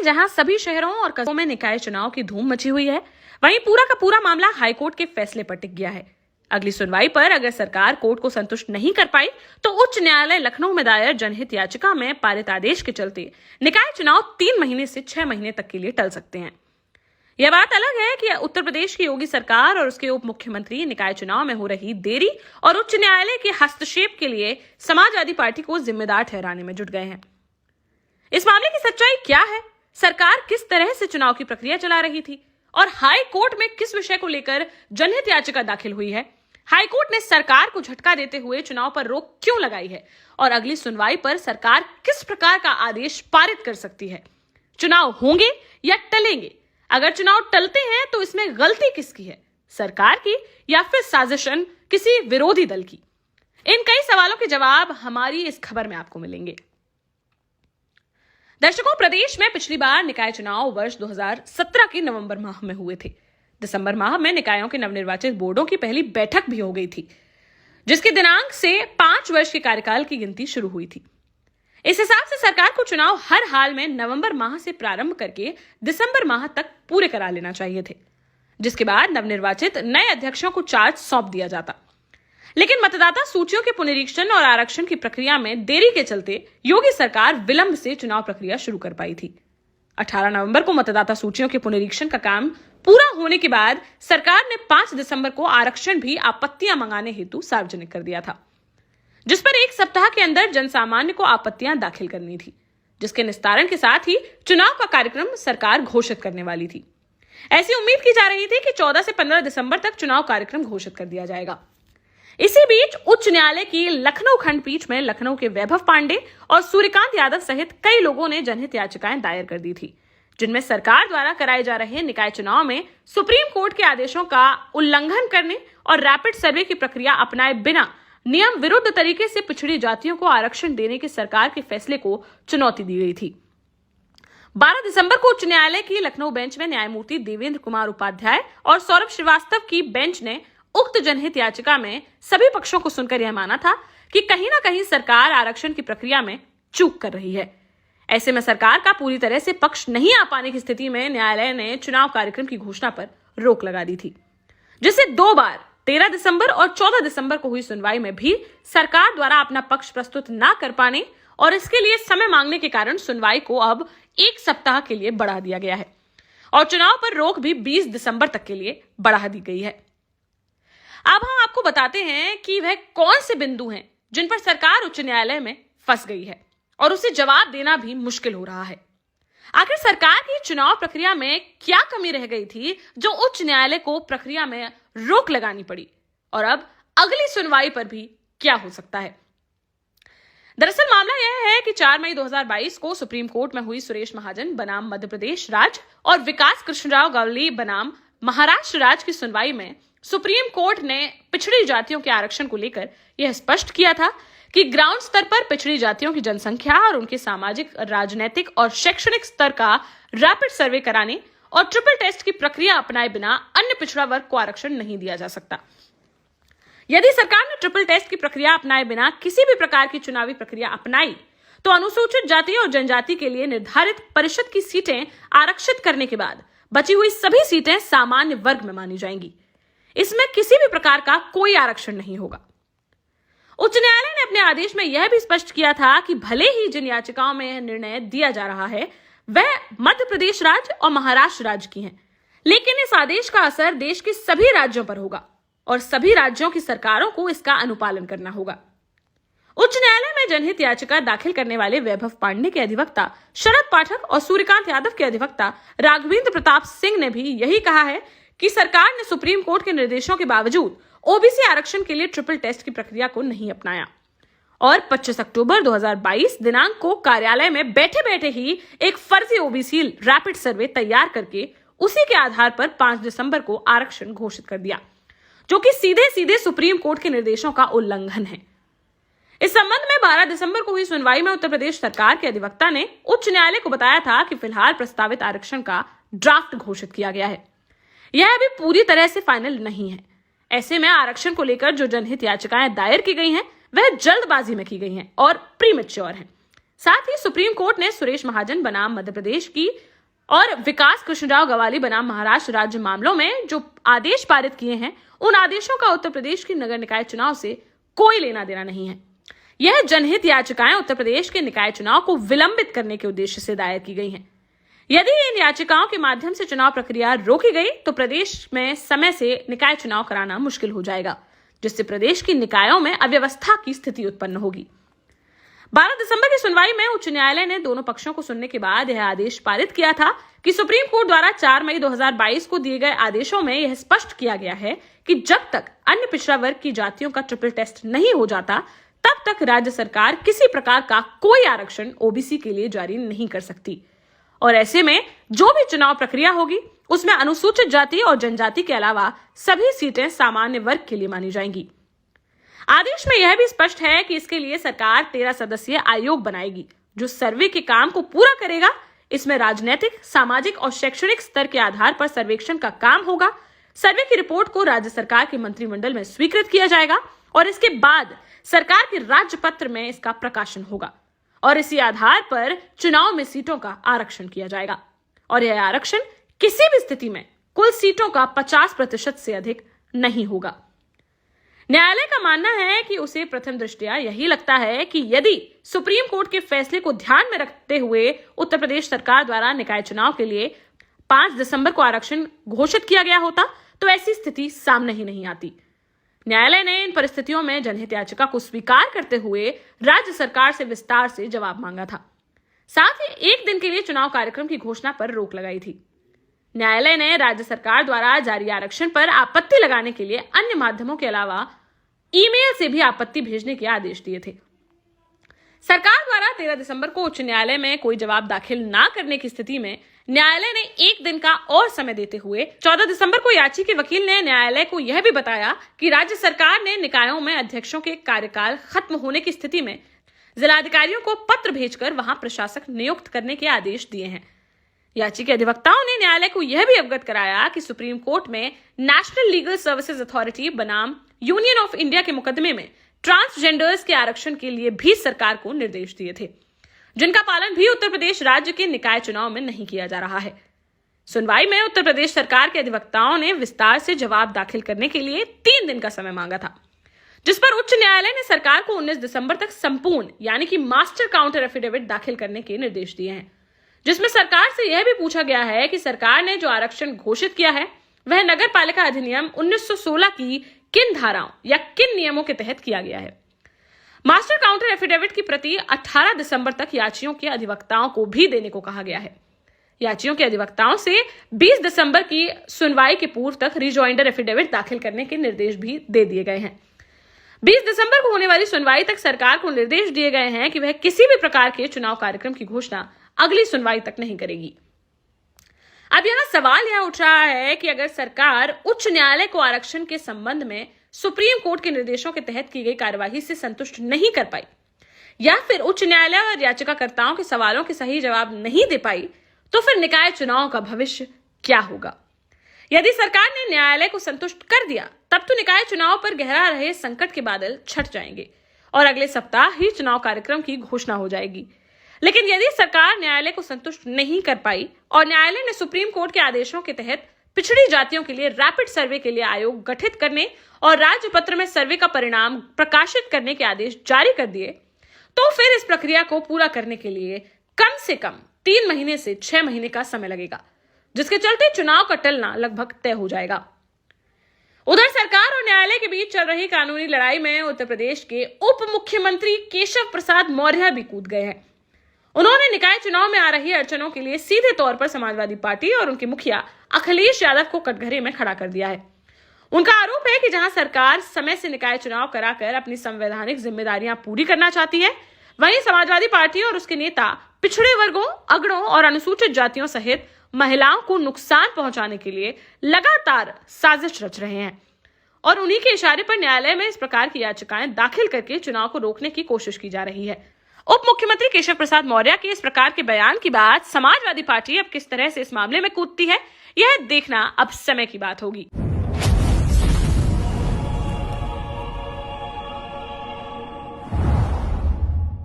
जहां सभी शहरों और कस्बों में निकाय चुनाव की धूम मची हुई है, वहीं पूरा का पूरा मामला हाईकोर्ट के फैसले पर टिक गया है। अगली सुनवाई पर अगर सरकार कोर्ट को संतुष्ट नहीं कर पाई तो उच्च न्यायालय लखनऊ में दायर जनहित याचिका में पारित आदेश के चलते निकाय चुनाव 3 महीने से 6 महीने तक के लिए टल सकते हैं। यह बात अलग है कि उत्तर प्रदेश की योगी सरकार और उसके उप मुख्यमंत्री निकाय चुनाव में हो रही देरी और उच्च न्यायालय के हस्तक्षेप के लिए समाजवादी पार्टी को जिम्मेदार ठहराने में जुट गए हैं। इस मामले की सच्चाई क्या है, सरकार किस तरह से चुनाव की प्रक्रिया चला रही थी और हाई कोर्ट में किस विषय को लेकर जनहित याचिका दाखिल हुई है, हाई कोर्ट ने सरकार को झटका देते हुए चुनाव पर रोक क्यों लगाई है और अगली सुनवाई पर सरकार किस प्रकार का आदेश पारित कर सकती है, चुनाव होंगे या टलेंगे, अगर चुनाव टलते हैं तो इसमें गलती किसकी है, सरकार की या फिर साजिशन किसी विरोधी दल की। इन कई सवालों के जवाब हमारी इस खबर में आपको मिलेंगे। दर्शकों, प्रदेश में पिछली बार निकाय चुनाव वर्ष 2017 के नवंबर माह में हुए थे। दिसंबर माह में निकायों के नवनिर्वाचित बोर्डों की पहली बैठक भी हो गई थी, जिसके दिनांक से 5 वर्ष के कार्यकाल की गिनती शुरू हुई थी। इस हिसाब से सरकार को चुनाव हर हाल में नवंबर माह से प्रारंभ करके दिसंबर माह तक पूरे करा लेना चाहिए थे, जिसके बाद नवनिर्वाचित नए अध्यक्षों को चार्ज सौंप दिया जाता। लेकिन मतदाता सूचियों के पुनरीक्षण और आरक्षण की प्रक्रिया में देरी के चलते योगी सरकार विलंब से चुनाव प्रक्रिया शुरू कर पाई थी। 18 नवंबर को मतदाता सूचियों के पुनरीक्षण का काम पूरा होने के बाद सरकार ने 5 दिसंबर को आरक्षण भी आपत्तियां मंगाने हेतु सार्वजनिक कर दिया था, जिस पर 1 सप्ताह के अंदर जनसामान्य को आपत्तियां दाखिल करनी थी, जिसके निस्तारण के साथ ही चुनाव का कार्यक्रम सरकार घोषित करने वाली थी। ऐसी उम्मीद की जा रही थी कि 14 से 15 दिसंबर तक चुनाव कार्यक्रम घोषित कर दिया जाएगा। इसी बीच उच्च न्यायालय की लखनऊ खंडपीठ में लखनऊ के वैभव पांडे और सूर्यकांत यादव सहित कई लोगों ने जनहित याचिकाएं दायर कर दी थी, जिनमें सरकार द्वारा कराए जा रहे निकाय चुनाव में सुप्रीम कोर्ट के आदेशों का उल्लंघन करने और रैपिड सर्वे की प्रक्रिया अपनाए बिना नियम विरुद्ध तरीके से पिछड़ी जातियों को आरक्षण देने के सरकार के फैसले को चुनौती दी गई थी। 12 दिसंबर को उच्च न्यायालय की लखनऊ बेंच में न्यायमूर्ति देवेंद्र कुमार उपाध्याय और सौरभ श्रीवास्तव की बेंच ने उक्त जनहित याचिका में सभी पक्षों को सुनकर यह माना था कि कहीं ना कहीं सरकार आरक्षण की प्रक्रिया में चूक कर रही है। ऐसे में सरकार का पूरी तरह से पक्ष नहीं आ पाने की स्थिति में न्यायालय ने चुनाव कार्यक्रम की घोषणा पर रोक लगा दी थी, जिससे 2 बार 13 दिसंबर और 14 दिसंबर को हुई सुनवाई में भी सरकार द्वारा अपना पक्ष प्रस्तुत न कर पाने और इसके लिए समय मांगने के कारण सुनवाई को अब 1 सप्ताह के लिए बढ़ा दिया गया है और चुनाव पर रोक भी 20 दिसंबर तक के लिए बढ़ा दी गई है। अब हम आपको बताते हैं कि वह कौन से बिंदु हैं जिन पर सरकार उच्च न्यायालय में फंस गई है और उसे जवाब देना भी मुश्किल हो रहा है। आखिर सरकार की चुनाव प्रक्रिया में क्या कमी रह गई थी जो उच्च न्यायालय को प्रक्रिया में रोक लगानी पड़ी और अब अगली सुनवाई पर भी क्या हो सकता है। दरअसल मामला यह है कि 4 मई 2022 को सुप्रीम कोर्ट में हुई सुरेश महाजन बनाम मध्य प्रदेश राज्य और विकास कृष्णराव गवली बनाम महाराष्ट्र राज्य की सुनवाई में सुप्रीम कोर्ट ने पिछड़ी जातियों के आरक्षण को लेकर यह स्पष्ट किया था कि ग्राउंड स्तर पर पिछड़ी जातियों की जनसंख्या और उनके सामाजिक, राजनीतिक और शैक्षणिक स्तर का रैपिड सर्वे कराने और ट्रिपल टेस्ट की प्रक्रिया अपनाए बिना अन्य पिछड़ा वर्ग को आरक्षण नहीं दिया जा सकता। यदि सरकार ने ट्रिपल टेस्ट की प्रक्रिया अपनाए बिना किसी भी प्रकार की चुनावी प्रक्रिया अपनाई तो अनुसूचित जाति और जनजाति के लिए निर्धारित परिषद की सीटें आरक्षित करने के बाद बची हुई सभी सीटें सामान्य वर्ग में मानी जाएंगी। इसमें किसी भी प्रकार का कोई आरक्षण नहीं होगा। उच्च न्यायालय ने अपने आदेश में यह भी स्पष्ट किया था कि भले ही जिन याचिकाओं में यह निर्णय दिया जा रहा है वह मध्य प्रदेश राज्य और महाराष्ट्र राज्य की हैं, लेकिन इस आदेश का असर देश के सभी राज्यों पर होगा और सभी राज्यों की सरकारों को इसका अनुपालन करना होगा। उच्च न्यायालय में जनहित याचिका दाखिल करने वाले वैभव पांडे के अधिवक्ता शरद पाठक और सूर्यकांत यादव के अधिवक्ता राघवेंद्र प्रताप सिंह ने भी यही कहा है कि सरकार ने सुप्रीम कोर्ट के निर्देशों के बावजूद ओबीसी आरक्षण के लिए ट्रिपल टेस्ट की प्रक्रिया को नहीं अपनाया और 25 अक्टूबर 2022 दिनांक को कार्यालय में बैठे बैठे ही एक फर्जी ओबीसी रैपिड सर्वे तैयार करके उसी के आधार पर 5 दिसंबर को आरक्षण घोषित कर दिया, जो कि सीधे सीधे सुप्रीम कोर्ट के निर्देशों का उल्लंघन है। इस संबंध में 12 दिसंबर को हुई सुनवाई में उत्तर प्रदेश सरकार के अधिवक्ता ने उच्च न्यायालय को बताया था कि फिलहाल प्रस्तावित आरक्षण का ड्राफ्ट घोषित किया गया है, यह अभी पूरी तरह से फाइनल नहीं है। ऐसे में आरक्षण को लेकर जो जनहित याचिकाएं दायर की गई हैं वह जल्दबाजी में की गई हैं और प्रीमेच्योर हैं। साथ ही सुप्रीम कोर्ट ने सुरेश महाजन बनाम मध्य प्रदेश की और विकास कृष्णराव गवाली बनाम महाराष्ट्र राज्य मामलों में जो आदेश पारित किए हैं, उन आदेशों का उत्तर प्रदेश की नगर निकाय चुनाव से कोई लेना देना नहीं है। यह जनहित याचिकाएं उत्तर प्रदेश के निकाय चुनाव को विलंबित करने के उद्देश्य से दायर की गई हैं। यदि इन याचिकाओं के माध्यम से चुनाव प्रक्रिया रोकी गई तो प्रदेश में समय से निकाय चुनाव कराना मुश्किल हो जाएगा, जिससे प्रदेश की निकायों में अव्यवस्था की स्थिति उत्पन्न होगी। 12 दिसंबर की सुनवाई में उच्च न्यायालय ने दोनों पक्षों को सुनने के बाद यह आदेश पारित किया था कि सुप्रीम कोर्ट द्वारा 4 मई 2022 को दिए गए आदेशों में यह स्पष्ट किया गया है कि जब तक अन्य पिछड़ा वर्ग की जातियों का ट्रिपल टेस्ट नहीं हो जाता, तब तक राज्य सरकार किसी प्रकार का कोई आरक्षण ओबीसी के लिए जारी नहीं कर सकती। और ऐसे में जो भी चुनाव प्रक्रिया होगी उसमें अनुसूचित जाति और जनजाति के अलावा सभी सीटें सामान्य वर्ग के लिए मानी जाएंगी। आदेश में यह भी स्पष्ट है कि इसके लिए सरकार 13 सदस्यीय आयोग बनाएगी जो सर्वे के काम को पूरा करेगा। इसमें राजनीतिक, सामाजिक और शैक्षणिक स्तर के आधार पर सर्वेक्षण का काम होगा। सर्वे की रिपोर्ट को राज्य सरकार के मंत्रिमंडल में स्वीकृत किया जाएगा और इसके बाद सरकार के राज्यपत्र में इसका प्रकाशन होगा और इसी आधार पर चुनाव में सीटों का आरक्षण किया जाएगा। और यह आरक्षण किसी भी स्थिति में कुल सीटों का 50% से अधिक नहीं होगा। न्यायालय का मानना है कि उसे प्रथम दृष्टया यही लगता है कि यदि सुप्रीम कोर्ट के फैसले को ध्यान में रखते हुए उत्तर प्रदेश सरकार द्वारा निकाय चुनाव के लिए 5 दिसंबर को आरक्षण घोषित किया गया होता तो ऐसी स्थिति सामने ही नहीं आती। न्यायालय ने इन परिस्थितियों में जनहित याचिका को स्वीकार करते हुए राज्य सरकार से विस्तार से जवाब मांगा था। साथ ही 1 दिन के लिए चुनाव कार्यक्रम की घोषणा पर रोक लगाई थी। न्यायालय ने राज्य सरकार द्वारा जारी आरक्षण पर आपत्ति लगाने के लिए अन्य माध्यमों के अलावा ईमेल से भी आपत्ति भेजने के आदेश दिए थे। सरकार द्वारा 13 दिसंबर को उच्च न्यायालय में कोई जवाब दाखिल न करने की स्थिति में न्यायालय ने 1 दिन का और समय देते हुए 14 दिसंबर को याची के वकील ने न्यायालय को यह भी बताया कि राज्य सरकार ने निकायों में अध्यक्षों के कार्यकाल खत्म होने की स्थिति में जिलाधिकारियों को पत्र भेजकर वहां प्रशासक नियुक्त करने के आदेश दिए हैं। याची के अधिवक्ताओं ने न्यायालय को यह भी अवगत कराया कि सुप्रीम कोर्ट में नेशनल लीगल सर्विसेज अथॉरिटी बनाम यूनियन ऑफ इंडिया के मुकदमे में ट्रांसजेंडर्स के आरक्षण के लिए भी सरकार को निर्देश दिए थे, जिनका पालन भी उत्तर प्रदेश राज्य के निकाय चुनाव में नहीं किया जा रहा है। सुनवाई में उत्तर प्रदेश सरकार के अधिवक्ताओं ने विस्तार से जवाब दाखिल करने के लिए 3 दिन का समय मांगा था, जिस पर उच्च न्यायालय ने सरकार को 19 दिसंबर तक संपूर्ण यानी कि मास्टर काउंटर एफिडेविट दाखिल करने के निर्देश दिए हैं, जिसमें सरकार से यह भी पूछा गया है कि सरकार ने जो आरक्षण घोषित किया है वह नगर पालिका अधिनियम 1916 की किन धाराओं या किन नियमों के तहत किया गया है। मास्टर काउंटर एफिडेविट की प्रति 18 दिसंबर तक याचियों के अधिवक्ताओं को भी देने को कहा गया है। याचियों के अधिवक्ताओं से 20 दिसंबर की सुनवाई के पूर्व तक रिजॉइंडर एफिडेविट दाखिल करने के निर्देश भी दे दिए गए हैं। 20 दिसंबर को होने वाली सुनवाई तक सरकार को निर्देश दिए गए हैं कि वह किसी भी प्रकार के चुनाव कार्यक्रम की घोषणा अगली सुनवाई तक नहीं करेगी। अब यहाँ सवाल यह उठ रहा है कि अगर सरकार उच्च न्यायालय को आरक्षण के संबंध में सुप्रीम कोर्ट के निर्देशों के तहत की गई कार्यवाही से संतुष्ट नहीं कर पाई या फिर उच्च न्यायालय और याचिकाकर्ताओं के सवालों के सही जवाब नहीं दे पाई, तो फिर निकाय चुनाव का भविष्य क्या होगा। यदि सरकार ने न्यायालय को संतुष्ट कर दिया तब तो निकाय चुनाव पर गहरा रहे संकट के बादल छट जाएंगे और अगले सप्ताह ही चुनाव कार्यक्रम की घोषणा हो जाएगी। लेकिन यदि सरकार न्यायालय को संतुष्ट नहीं कर पाई और न्यायालय ने सुप्रीम कोर्ट के आदेशों के तहत पिछड़ी जातियों के लिए रैपिड सर्वे के लिए आयोग गठित करने और राज्य पत्र में सर्वे का परिणाम प्रकाशित करने के आदेश जारी कर दिए, तो फिर इस प्रक्रिया को पूरा करने के लिए कम से कम 3 महीने से 6 महीने का समय लगेगा, जिसके चलते चुनाव का टलना लगभग तय हो जाएगा। उधर सरकार और न्यायालय के बीच चल रही कानूनी लड़ाई में उत्तर प्रदेश के उप मुख्यमंत्री केशव प्रसाद मौर्य भी कूद गए हैं। उन्होंने निकाय चुनाव में आ रही अड़चनों के लिए सीधे तौर पर समाजवादी पार्टी और उनके मुखिया अखिलेश यादव को कटघरे में खड़ा कर दिया है। उनका आरोप है कि जहां सरकार समय से निकाय चुनाव कराकर अपनी संवैधानिक जिम्मेदारियां पूरी करना चाहती है, वहीं समाजवादी पार्टी और उसके नेता पिछड़े वर्गों, अगड़ों और अनुसूचित जातियों सहित महिलाओं को नुकसान पहुंचाने के लिए लगातार साजिश रच रहे हैं और उन्हीं के इशारे पर न्यायालय में इस प्रकार की याचिकाएं दाखिल करके चुनाव को रोकने की कोशिश की जा रही है। उप मुख्यमंत्री केशव प्रसाद मौर्य के इस प्रकार के बयान के बाद समाजवादी पार्टी अब किस तरह से इस मामले में कूदती है, यह देखना अब समय की बात होगी।